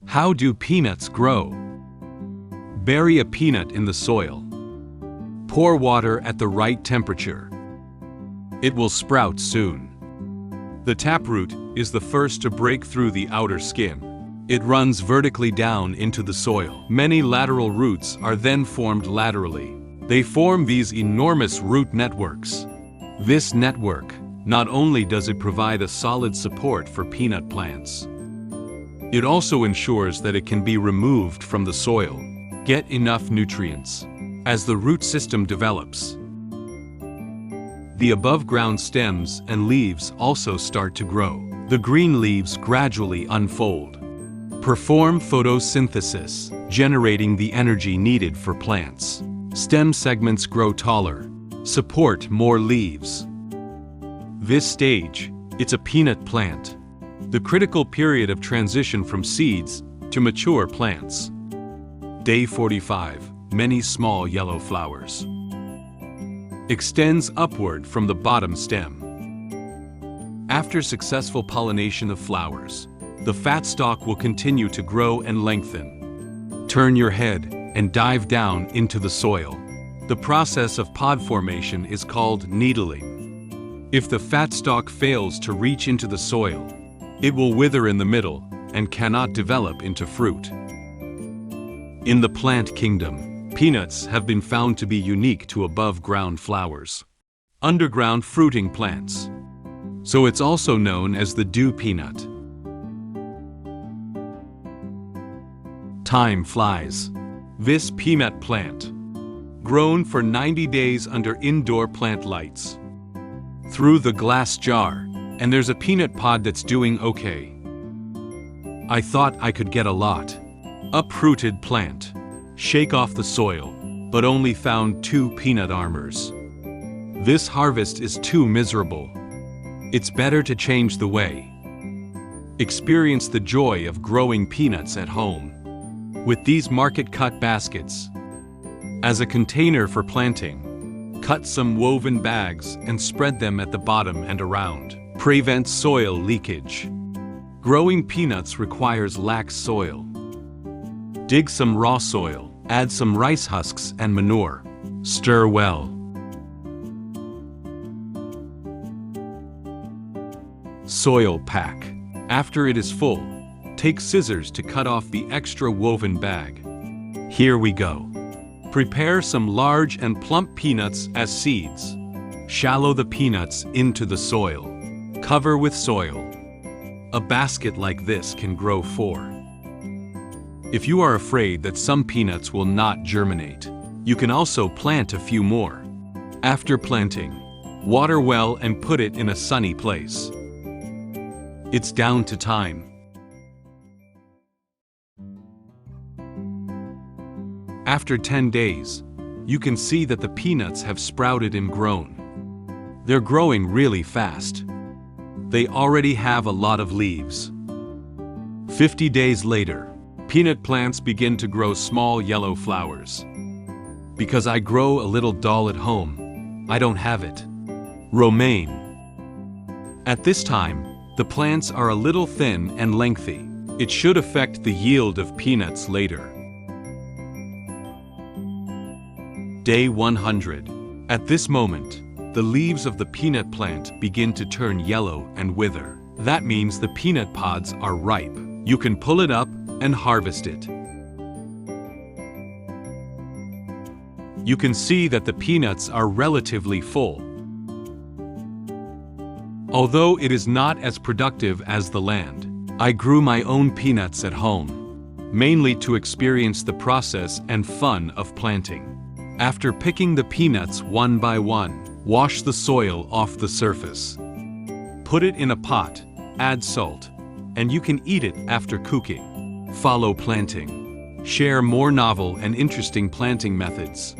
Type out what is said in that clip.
How do peanuts grow? Bury a peanut in the soil. Pour water at the right temperature. It will sprout soon. The taproot is the first to break through the outer skin. It runs vertically down into the soil. Many lateral roots are then formed laterally. They form these enormous root networks. This network, not only does it provide a solid support for peanut plants, it also ensures that it can be removed from the soil, get enough nutrients. As the root system develops, the above-ground stems and leaves also start to grow. The green leaves gradually unfold, perform photosynthesis, generating the energy needed for plants. Stem segments grow taller, support more leaves. This stage, it's a peanut plant. The critical period of transition from seeds to mature plants. Day 45, many small yellow flowers. Extends upward from the bottom stem. After successful pollination of flowers, the fat stalk will continue to grow and lengthen. Turn your head and dive down into the soil. The process of pod formation is called needling. If the fat stalk fails to reach into the soil, it will wither in the middle and cannot develop into fruit. In the plant kingdom, peanuts have been found to be unique to above-ground flowers, underground fruiting plants. So it's also known as the dew peanut. Time flies. This peanut plant, grown for 90 days under indoor plant lights, through the glass jar, and there's a peanut pod that's doing okay. I thought I could get a lot. Uprooted plant, shake off the soil, but only found 2 peanut armors. This harvest is too miserable. It's better to change the way. Experience the joy of growing peanuts at home. With these market-cut baskets, as a container for planting, cut some woven bags and spread them at the bottom and around. Prevent soil leakage. Growing peanuts requires lax soil. Dig some raw soil, add some rice husks and manure. Stir well. Soil pack. After it is full, take scissors to cut off the extra woven bag. Here we go. Prepare some large and plump peanuts as seeds. Shallow the peanuts into the soil. Cover with soil. A basket like this can grow 4. If you are afraid that some peanuts will not germinate, you can also plant a few more. After planting, water well and put it in a sunny place. It's down to time. After 10 days, you can see that the peanuts have sprouted and grown. They're growing really fast. They already have a lot of leaves. 50 days later, peanut plants begin to grow small yellow flowers. Because I grow a little doll at home, I don't have it. Romaine. At this time, the plants are a little thin and lengthy. It should affect the yield of peanuts later. Day 100. At this moment, the leaves of the peanut plant begin to turn yellow and wither. That means the peanut pods are ripe. You can pull it up and harvest it. You can see that the peanuts are relatively full. Although it is not as productive as the land, I grew my own peanuts at home, mainly to experience the process and fun of planting. After picking the peanuts one by one, wash the soil off the surface. Put it in a pot, add salt, and you can eat it after cooking. Follow planting. Share more novel and interesting planting methods.